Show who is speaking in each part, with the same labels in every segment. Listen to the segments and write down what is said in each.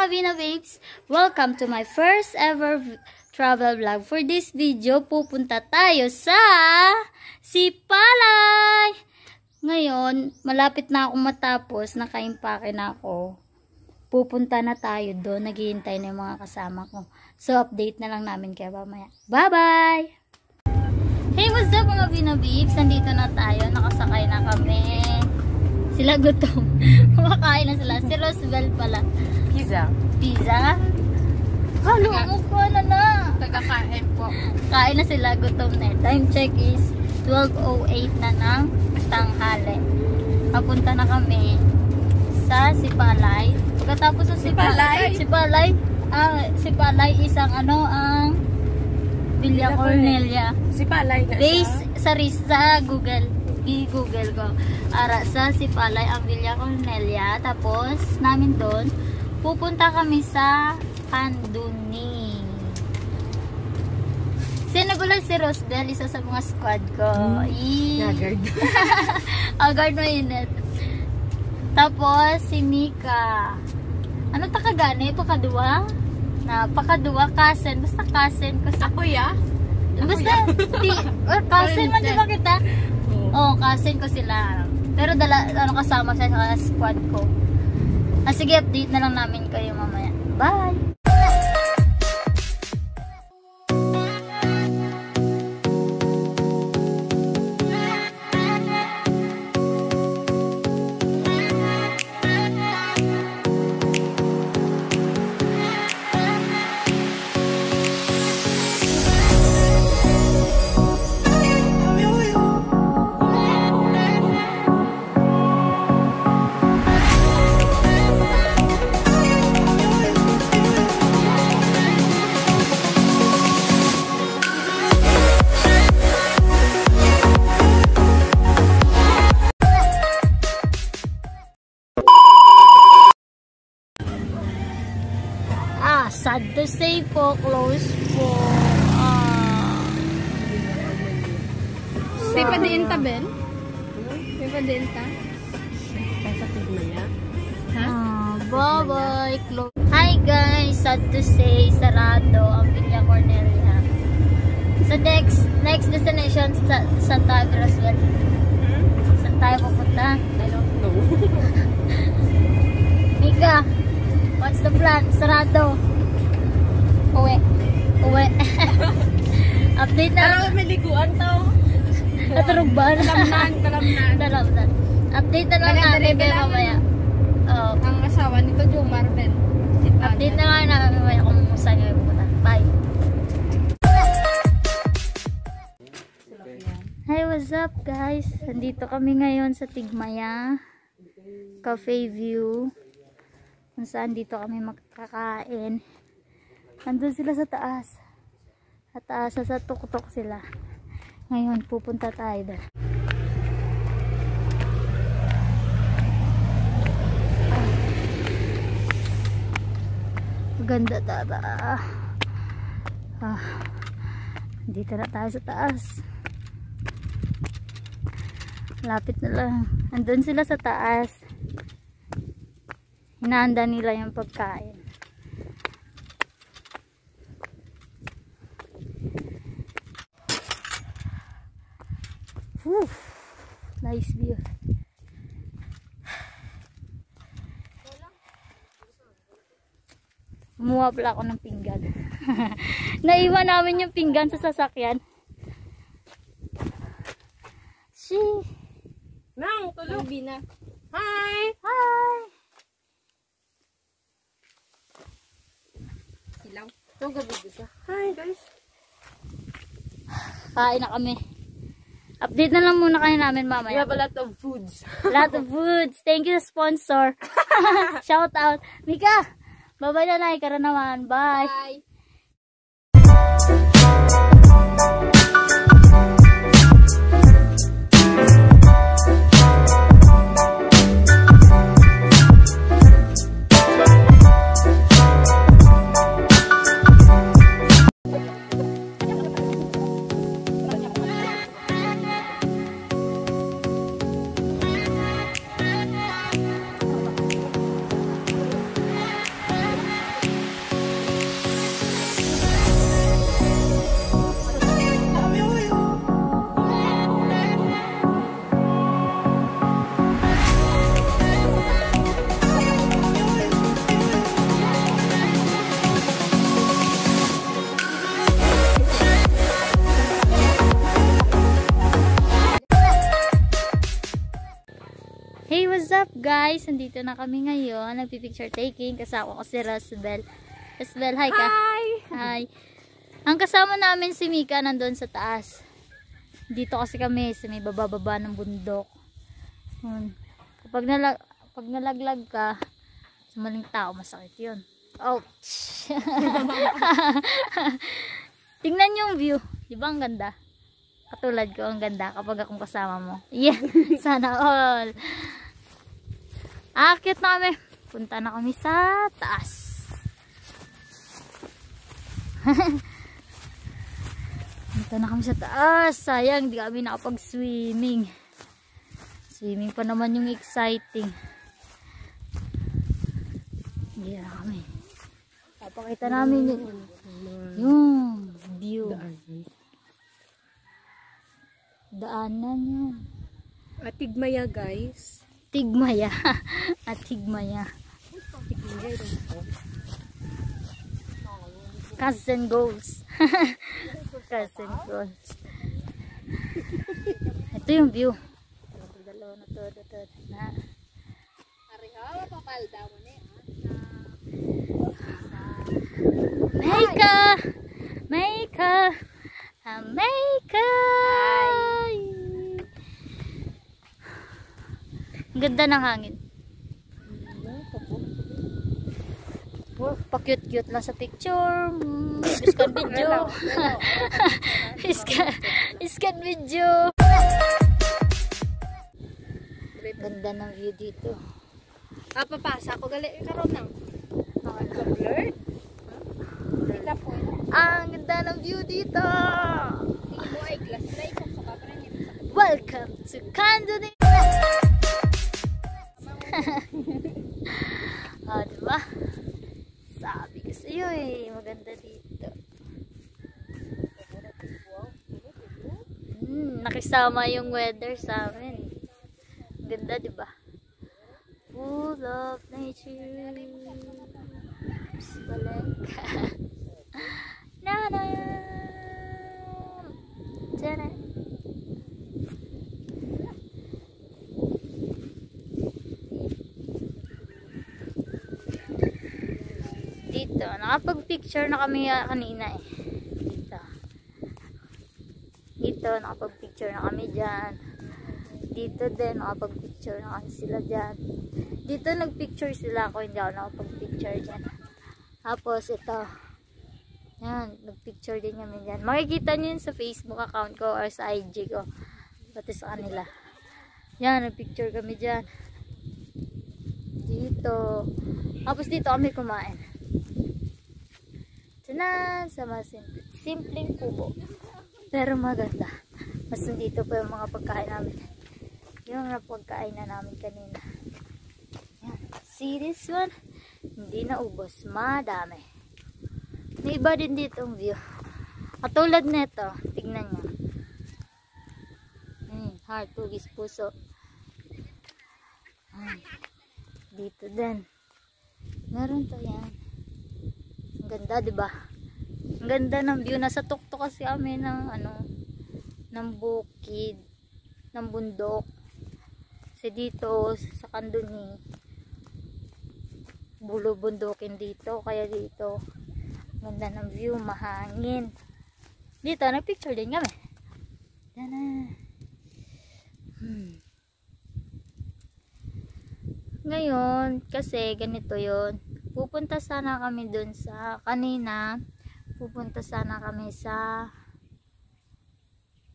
Speaker 1: Vina Babes! Welcome to my first ever travel vlog. For this video, pupunta tayo sa Sipalay! Ngayon, malapit na akong matapos. Nakaimpake na ako. Pupunta na tayo doon. Naghihintay na yung mga kasama ko. So, update na lang namin kaya mamaya. Bye-bye! Hey, what's up mga Vina Babes? Nandito na tayo. Nakasakay na kami. Sila gutom. Kumakain na sila. Si Rosbel pala.
Speaker 2: Pizza.
Speaker 1: Pizza? Halo, mukha na.
Speaker 2: Tagakain po.
Speaker 1: Kain na sila. Gutom na. Time check is 12:08 na ng tanghali. Papunta na kami sa Sipalay. Pagkatapos sa Sipalay. Sipalay isang ang Villa Cornelia.
Speaker 2: Sipalay na
Speaker 1: Base sa Google. I-Google ko. Ara sa Sipalay ang Villa Cornelia. Tapos, namin doon, pupunta kami sa Kanduni. Sinagulan si Rosbel, isa sa mga squad ko.
Speaker 2: Agard.
Speaker 1: Agard mainit. Tapos, si Mika. Ano takagani? Pakadua? Pakadua, cousin. Basta cousin ko sa...
Speaker 2: Ako ya?
Speaker 1: Basta, cousin man diba kita? Oo, cousin ko sila. Pero kasama siya sa squad ko. Sige, update na lang namin kayo mamaya. Bye! Sad to say po, close po.
Speaker 2: Di pa diinta, Ben? Di pa diinta? Sa tigmaya? Ha?
Speaker 1: Bye-bye. Close. Hi guys, sad to say, sarado ang Villa Cornelia. So next destination, saan tayo, Roswell? Saan tayo pupunta?
Speaker 2: I don't know.
Speaker 1: Mika, what's the plan? Sarado. Uwi. Update na.
Speaker 2: Parang may liguan tao.
Speaker 1: Naturugban.
Speaker 2: Talamnan.
Speaker 1: Update na lang natin kayo mamaya.
Speaker 2: Ang asawa nito, Jomar, Ben.
Speaker 1: Update na lang namin mamaya kung saan kayo pupunta. Bye. Hey, what's up guys? Nandito kami ngayon sa Tigmaya Cafe View. Kung saan dito kami makakain. Nandun sila sa taas. Sa taas, sa tuktok sila. Ngayon, pupunta tayo doon. Maganda tata. Dito na tayo sa taas. Lapit na lang. Nandun sila sa taas. Hinahanda nila yung pagkain. Nice view. Kumuha pala ako ng pinggan. Naiwan namin yung pinggan sa sasakyan.
Speaker 2: Nang, tulog. Bina. Hi!
Speaker 1: Hi!
Speaker 2: Silaw. Hi guys.
Speaker 1: Kain na kami. Update na lang muna kayo namin mamaya.
Speaker 2: We have a lot of foods.
Speaker 1: Lot of foods. Thank you sponsor. Shout out. Mika, bye-bye na lang. Ikaw naman. Bye.
Speaker 2: Bye.
Speaker 1: up guys? Nandito na kami ngayon. Nagpipicture taking. Kasama ko si Rosbel. Rosbel, hi ka.
Speaker 2: Hi!
Speaker 1: Hi. Ang kasama namin si Mika nandun sa taas. Dito kasi kami sa may bababa ng bundok. Kapag nalaglag ka sa maling tao, masakit yun. Ouch! Tingnan yung view. Di ba ang ganda? Katulad ko, ang ganda kapag akong kasama mo. Yeah, sana all. Akit na kami. Punta na kami sa taas. Punta na kami sa taas. Sayang, di kami nakapag-swimming. Swimming pa naman yung exciting. Yeah, kami. Papakita namin yung view. Daanan yun.
Speaker 2: At Tigmaya guys.
Speaker 1: Tigmaya. At Tigmaya. Cousin goals. Cousin goals. Ito yung view. Meika! Meika! Meika! Ang ganda ng hangin. Pa-cute-cute lang sa picture. Iskan video. Iskan video. Ganda ng view dito.
Speaker 2: Papasa ako gali karon nang. Blurred.
Speaker 1: Ang ganda ng view dito.
Speaker 2: Mo ay glass light sa kaparan niya.
Speaker 1: Welcome to Candoning. Oh, diba? Sabi ko sa iyo eh, maganda dito. Nakisama yung weather sa amin. Ganda, diba? Full of nature. Balengka. Nana. Tana. Dito, nakapag-picture na kami kanina eh. Dito, nakapag-picture na kami dyan. Dito din, nakapag-picture na kami sila dyan. Dito, nag-picture sila ako, hindi ako nakapag-picture dyan. Tapos, ito. Yan, nag-picture din kami dyan. Makikita nyo yun sa Facebook account ko or sa IG ko. Pati sa kanila. Yan, nag-picture kami dyan. Dito. Tapos dito kami kumain. Tanan, sa mga simpleng kubo. Pero maganda. Mas nandito pa yung mga pagkain namin. Yung mga pagkain na namin kanina. Yan. See this one? Hindi na ubos. Madami. May iba din dito ang view. Katulad nito. Tignan nyo. Heart, tugis, puso. Ay. Dito din. Meron to yan. Ang ganda, diba? Ang ganda ng view. Nasa tuktok kasi kami ng ng bukid, ng bundok. Kasi dito sa Candoni, bulubundukin dito. Kaya dito, ganda ng view, mahangin. Dito, nagpicture din kami. Tana. Ngayon, kasi ganito yon. Pupunta sana kami dun sa kanina. Pupunta sana kami sa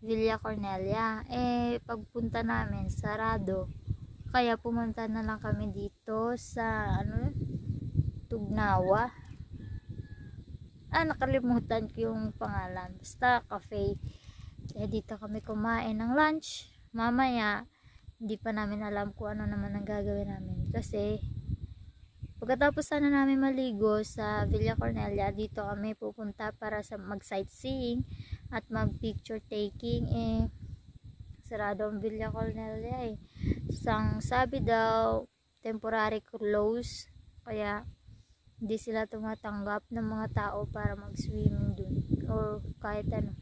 Speaker 1: Villa Cornelia. Pagpunta namin, sarado. Kaya pumunta na lang kami dito sa Tugnawa. Nakalimutan ko yung pangalan. Basta cafe. Dito kami kumain ng lunch. Mamaya, hindi pa namin alam kung ano naman ang gagawin namin. Kasi, pagkatapos sana namin maligo sa Villa Cornelia, dito kami pupunta para sa mag-sightseeing at mag-picture taking. Sarado ang Villa Cornelia eh. Sabi daw, temporary close. Kaya, hindi sila tumatanggap ng mga tao para mag-swimming dun. Or kahit ano.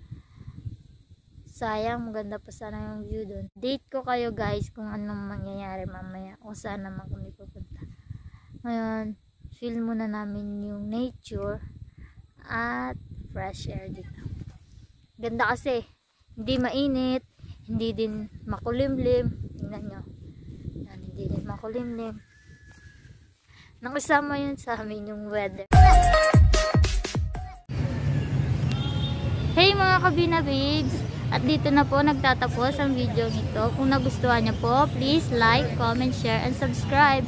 Speaker 1: Sayang, maganda pa sana yung view doon. Date ko kayo guys kung anong mangyayari mamaya. Kung saan naman kami pupunta. Ngayon, feel muna namin yung nature at fresh air dito. Ganda kasi. Hindi mainit. Hindi din makulimlim. Tingnan nyo. Yan, hindi din makulimlim. Nakasama yun sa amin yung weather. Hey mga kabina babes! At dito na po nagtatapos ang video nito. Kung nagustuhan niyo po, please like, comment, share, and subscribe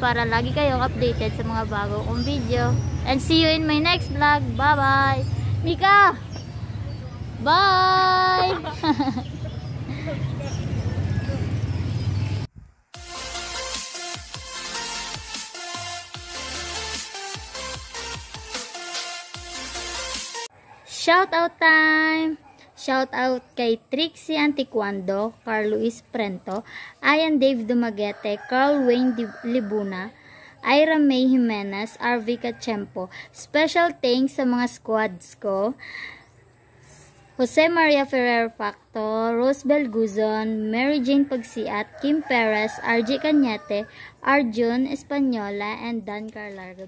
Speaker 1: para lagi kayong updated sa mga bago kong video. And see you in my next vlog. Bye-bye! Mika! Bye! Shout out time! Shout out kay Trixie Anticuando, Carl Luis Prento, Ayan Dave Dumaguete, Carl Wayne Libuna, Ira May Jimenez, RV Cachempo. Special thanks sa mga squads ko. Jose Maria Ferrer Facto, Rosebel Guzon, Mary Jane Pagsiat, Kim Perez, RJ Cañete, Arjun Española, and Dan Carlarga.